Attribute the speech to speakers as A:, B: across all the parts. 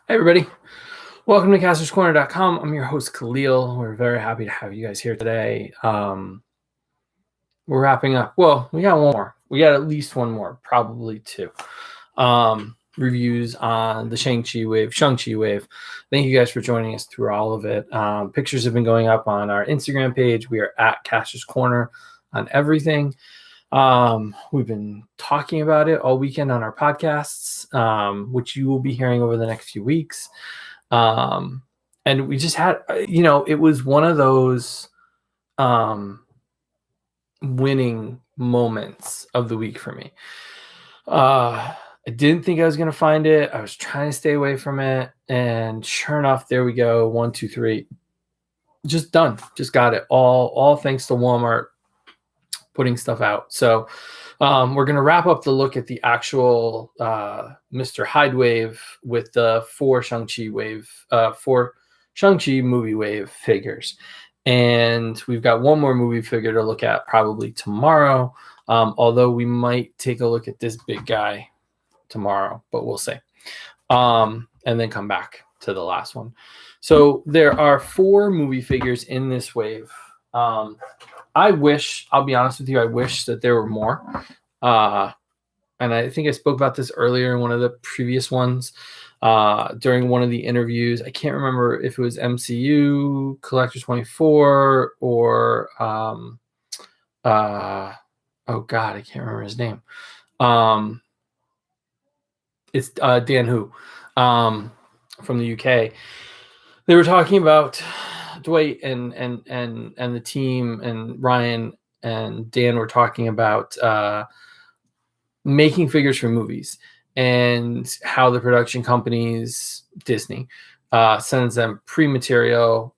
A: Hey everybody, welcome to CastorsCorner.com. I'm your host Khalil. We're very happy to have you guys here today. We're wrapping up. Well, we got one more. We got at least one more, probably two. Reviews on the Shangji wave. Thank you guys for joining us through all of it. Pictures have been going up on our Instagram page. We are at Kastor's Corner on everything. We've been talking about it all weekend on our podcasts, which you will be hearing over the next few weeks. And we just had, it was one of those winning moments of the week for me. I didn't think I was going to find it. I was trying to stay away from it. And sure enough, there we go. 1, 2, 3. Just done. Just got it. All thanks to Walmart putting stuff out. So we're going to wrap up the look at the actual Mr. Hyde wave with the 4 Shang-Chi movie wave figures. And we've got one more movie figure to look at probably tomorrow, although we might take a look at this big guy tomorrow, but we'll see. And then come back to the last one. So there are 4 movie figures in this wave. I'll be honest with you, I wish that there were more. And I think I spoke about this earlier in one of the previous ones during one of the interviews. I can't remember if it was MCU, Collector 24, or oh God, I can't remember his name. It's Dan Hu from the UK. They were talking about Dwight and the team, and Ryan and Dan were talking about making figures for movies and how the production companies, Disney, sends them pre-material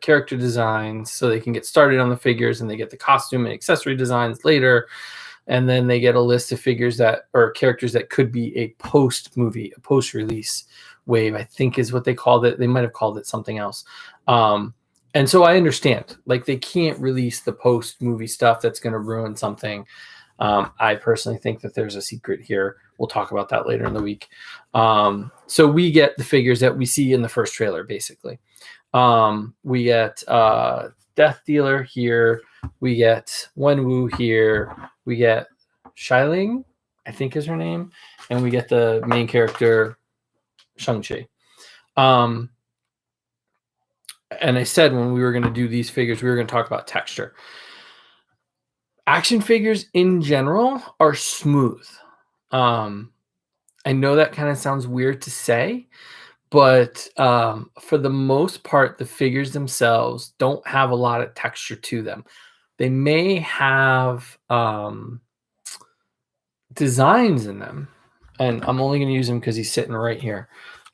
A: character designs so they can get started on the figures, and they get the costume and accessory designs later. And then they get a list of figures or characters that could be a post-movie, a post-release wave, I think is what they called it. They might have called it something else. And so I understand, like, they can't release the post-movie stuff that's going to ruin something. I personally think that there's a secret here. We'll talk about that later in the week. So we get the figures that we see in the first trailer, basically. We get Death Dealer here. We get Wenwu here. We get Xialing, I think is her name. And we get the main character, Shang-Chi. And I said when we were going to do these figures, we were going to talk about texture. Action figures in general are smooth. I know that kind of sounds weird to say, but for the most part, the figures themselves don't have a lot of texture to them. They may have designs in them, and I'm only going to use him because he's sitting right here.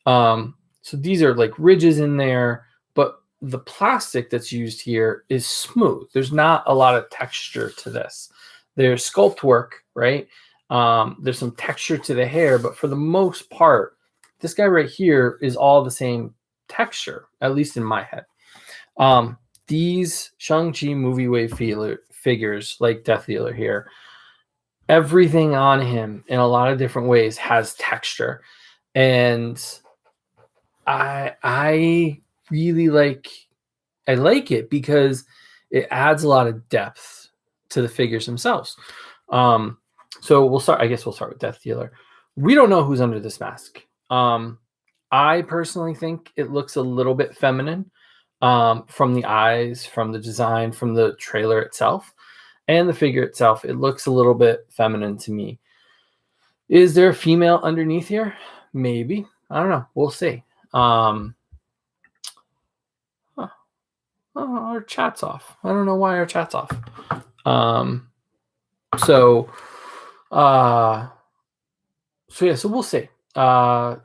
A: So these are like ridges in there, but the plastic that's used here is smooth. There's not a lot of texture to this. There's sculpt work, right? There's some texture to the hair, but for the most part, this guy right here is all the same texture, at least in my head. These Shang-Chi movie wave figures, like Death Dealer here, everything on him in a lot of different ways has texture. And I really like it because it adds a lot of depth to the figures themselves. So we'll start with Death Dealer. We don't know who's under this mask. I personally think it looks a little bit feminine from the eyes, from the design, from the trailer itself, and the figure itself. It looks a little bit feminine to me. Is there a female underneath here? Maybe. I don't know. We'll see. Our chat's off. I don't know why our chat's off. So we'll see. The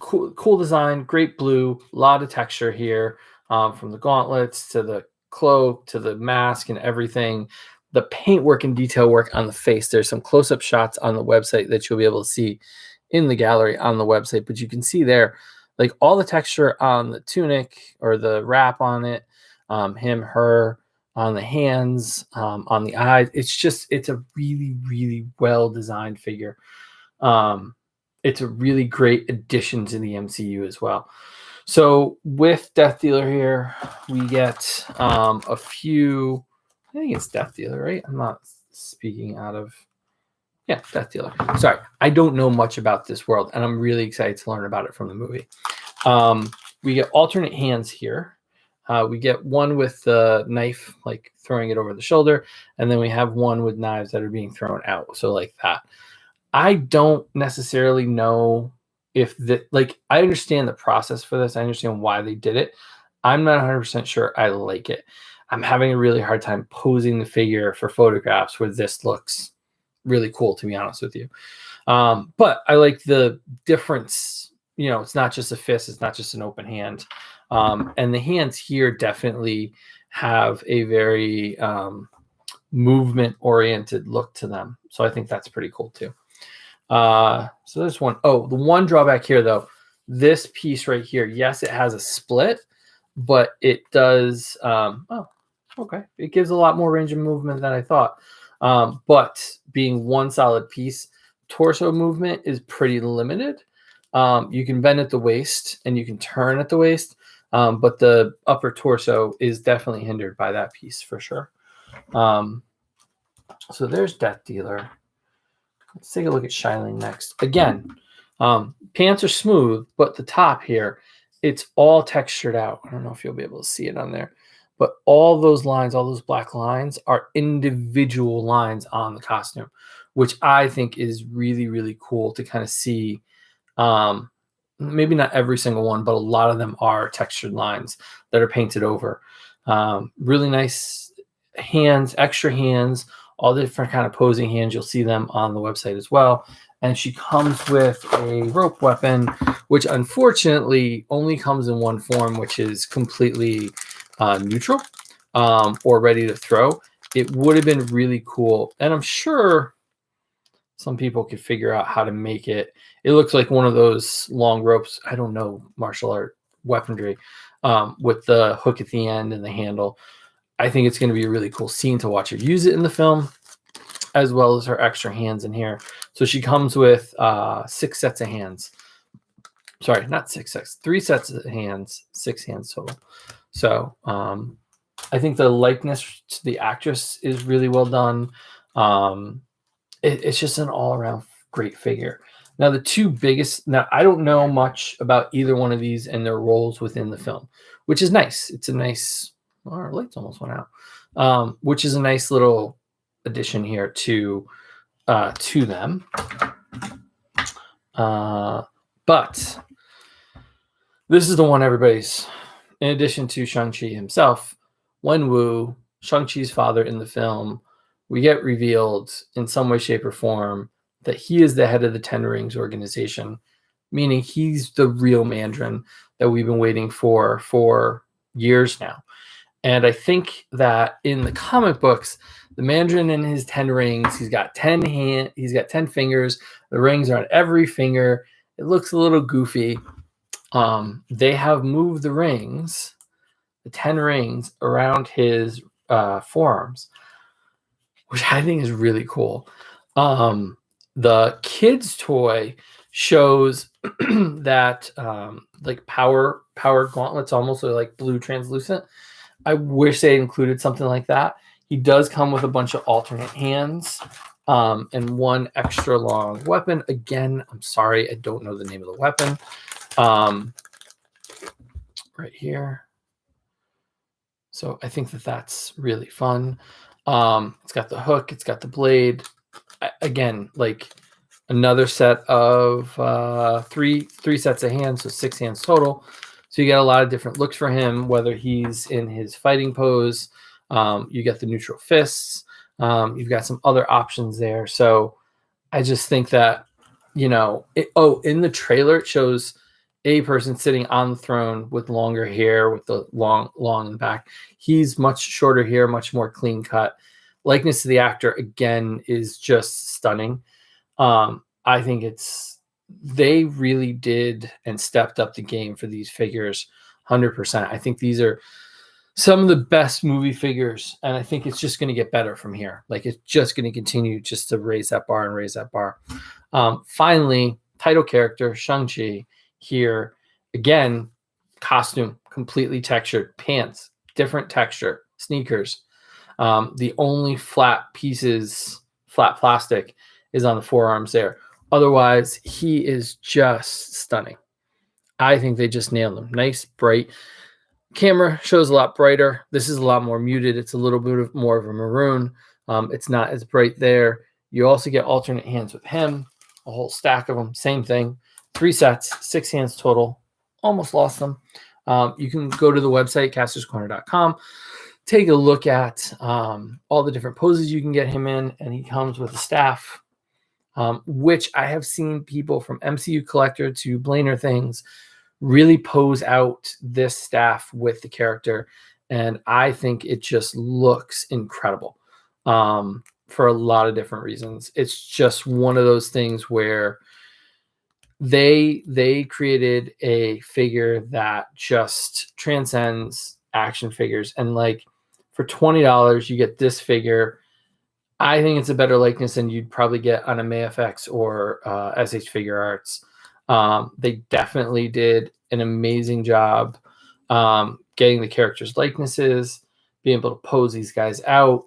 A: cool design, great blue, a lot of texture here, from the gauntlets to the cloak to the mask and everything. The paintwork and detail work on the face. There's some close-up shots on the website that you'll be able to see in the gallery on the website, but you can see there, like, all the texture on the tunic or the wrap on it, him, her, on the hands, on the eyes. It's a really, really well-designed figure. it's a really great addition to the MCU as well. So with Death Dealer here, we get a few. I think it's Death Dealer, right? I'm not speaking out of. Yeah, Death Dealer. Sorry, I don't know much about this world, and I'm really excited to learn about it from the movie. We get alternate hands here. We get one with the knife, like throwing it over the shoulder, and then we have one with knives that are being thrown out. So like that. I don't necessarily know if the like I understand the process for this. I understand why they did it. I'm not 100% sure I like it. I'm having a really hard time posing the figure for photographs where this looks really cool, to be honest with you. But I like the difference. You know, it's not just a fist, it's not just an open hand. And the hands here definitely have a very movement oriented look to them. So I think that's pretty cool too. So there's one. Oh, the one drawback here though, this piece right here, yes, it has a split, but it does, oh, okay. It gives a lot more range of movement than I thought. But being one solid piece, torso movement is pretty limited. You can bend at the waist and you can turn at the waist, but the upper torso is definitely hindered by that piece for sure. So there's Death Dealer. Let's take a look at Shining next. Again, pants are smooth, but the top here, it's all textured out. I don't know if you'll be able to see it on there, but all those lines, all those black lines are individual lines on the costume, which I think is really, really cool to kind of see. Maybe not every single one, but a lot of them are textured lines that are painted over. Really nice hands, extra hands, all the different kind of posing hands. You'll see them on the website as well. And she comes with a rope weapon, which unfortunately only comes in one form, which is completely neutral or ready to throw. It would have been really cool. And I'm sure some people could figure out how to make it. It looks like one of those long ropes. I don't know martial art weaponry with the hook at the end and the handle. I think it's going to be a really cool scene to watch her use it in the film, as well as her extra hands in here. So she comes with 6 sets of hands. Sorry, not 6 sets, 3 sets of hands, 6 hands total. So I think the likeness to the actress is really well done. It's just an all-around great figure. Now, the two biggest... Now, I don't know much about either one of these and their roles within the film, which is nice. It's a nice... Oh, our lights almost went out. Which is a nice little addition here to them. But this is the one everybody's... In addition to Shang-Chi himself, Wenwu, Shang-Chi's father in the film, we get revealed in some way, shape, or form that he is the head of the Ten Rings organization, meaning he's the real Mandarin that we've been waiting for years now. And I think that in the comic books, the Mandarin in his 10 rings, he's got 10 fingers. The rings are on every finger. It looks a little goofy. They have moved the rings, the 10 rings, around his forearms, which I think is really cool. The kids' toy shows that like power gauntlets almost are like blue translucent. I wish they included something like that. He does come with a bunch of alternate hands and one extra long weapon. Again, I'm sorry, I don't know the name of the weapon. Right here. So I think that that's really fun. It's got the hook, it's got the blade. Again, like another set of three sets of hands, so 6 hands total. So you get a lot of different looks for him, whether he's in his fighting pose. You get the neutral fists. You've got some other options there. So I just think that, you know, in the trailer, it shows a person sitting on the throne with longer hair, with the long in the back. He's much shorter hair, much more clean cut. Likeness to the actor, again, is just stunning. I think they really did and stepped up the game for these figures 100%. I think these are some of the best movie figures, and I think it's just going to get better from here. Like, it's just going to continue just to raise that bar and raise that bar. Finally, title character, Shangji, here. Again, costume, completely textured. Pants, different texture. Sneakers. The only flat pieces, flat plastic, is on the forearms there. Otherwise, he is just stunning. I think they just nailed him. Nice, bright. Camera shows a lot brighter. This is a lot more muted. It's a little bit more of a maroon. It's not as bright there. You also get alternate hands with him, a whole stack of them. Same thing. 3 sets, 6 hands total. Almost lost them. You can go to the website, castorscorner.com. Take a look at all the different poses you can get him in, and he comes with a staff, which I have seen people from MCU Collector to Blainer Things really pose out this staff with the character, and I think it just looks incredible for a lot of different reasons. It's just one of those things where they created a figure that just transcends action figures, and like for $20 you get this figure. I think it's a better likeness than you'd probably get on a MayFX or SH Figure Arts. They definitely did an amazing job getting the characters' likenesses, being able to pose these guys out.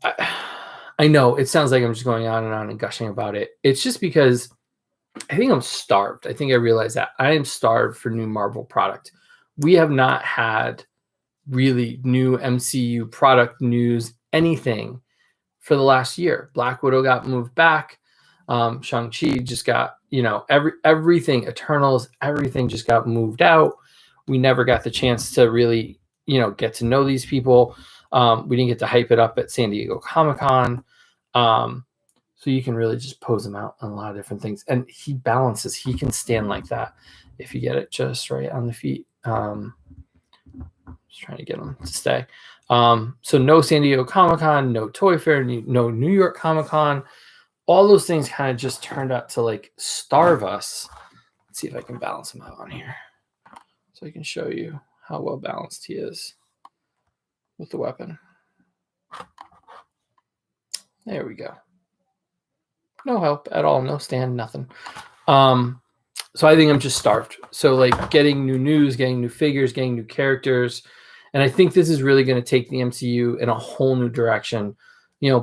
A: I know it sounds like I'm just going on and gushing about it. It's just because I think I'm starved. I think I realize that I am starved for new Marvel product. We have not had really new MCU product news, anything, for the last year. Black Widow got moved back. Shang-Chi just got, everything, Eternals, everything just got moved out. We never got the chance to really, get to know these people. We didn't get to hype it up at San Diego Comic-Con. So you can really just pose him out on a lot of different things. And he balances. He can stand like that if you get it just right on the feet. Just trying to get him to stay. So no San Diego Comic-Con, no Toy Fair, no New York Comic-Con. All those things kind of just turned out to like starve us. Let's see if I can balance him out on here so I can show you how well balanced he is with the weapon. There we go. No help at all, no stand, nothing. So I think I'm just starved. So like getting new news, getting new figures, getting new characters. And I think this is really going to take the MCU in a whole new direction.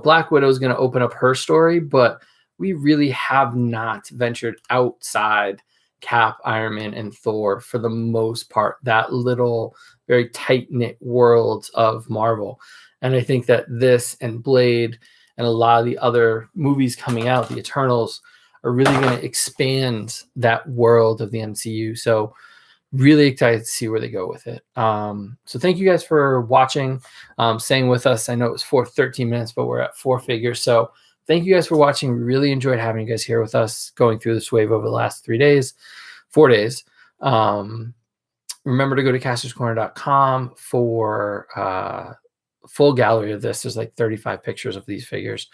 A: Black Widow is going to open up her story, but we really have not ventured outside Cap, Iron Man, and Thor for the most part, that little very tight-knit world of Marvel. And I think that this and Blade and a lot of the other movies coming out, the Eternals, are really going to expand that world of the MCU. So really excited to see where they go with it. So thank you guys for watching, staying with us. I know it was 13 minutes, but we're at 4 figures. So thank you guys for watching. We really enjoyed having you guys here with us, going through this wave over the last 4 days. Remember to go to castorscorner.com for full gallery of this. There's like 35 pictures of these figures.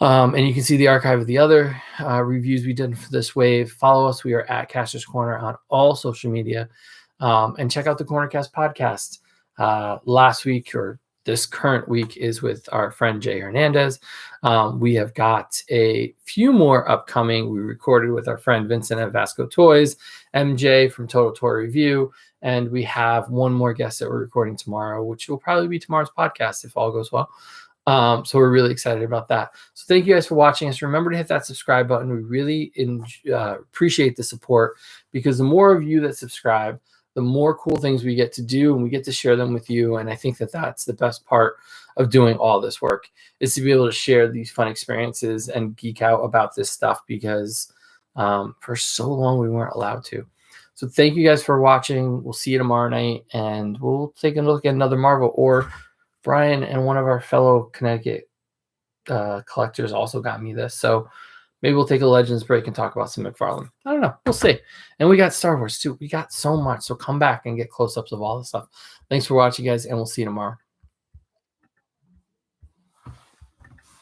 A: And you can see the archive of the other reviews we did for this wave. Follow us. We are at Kastor's Corner on all social media. And check out the Cornercast podcast. Last week, or this current week, is with our friend Jay Hernandez. We have got a few more upcoming. We recorded with our friend Vincent at Vasco Toys, MJ from Total Toy Review, and we have one more guest that we're recording tomorrow, which will probably be tomorrow's podcast if all goes well. So we're really excited about that. So thank you guys for watching us. Remember to hit that subscribe button. We really appreciate the support, because the more of you that subscribe, the more cool things we get to do, and we get to share them with you. And I think that that's the best part of doing all this work, is to be able to share these fun experiences and geek out about this stuff, because for so long we weren't allowed to. So thank you guys for watching. We'll see you tomorrow night, and we'll take a look at another Marvel. Or Brian and one of our fellow Connecticut collectors also got me this. So maybe we'll take a Legends break and talk about some McFarlane. I don't know. We'll see. And we got Star Wars too. We got so much. So come back and get close-ups of all this stuff. Thanks for watching, guys, and we'll see you tomorrow.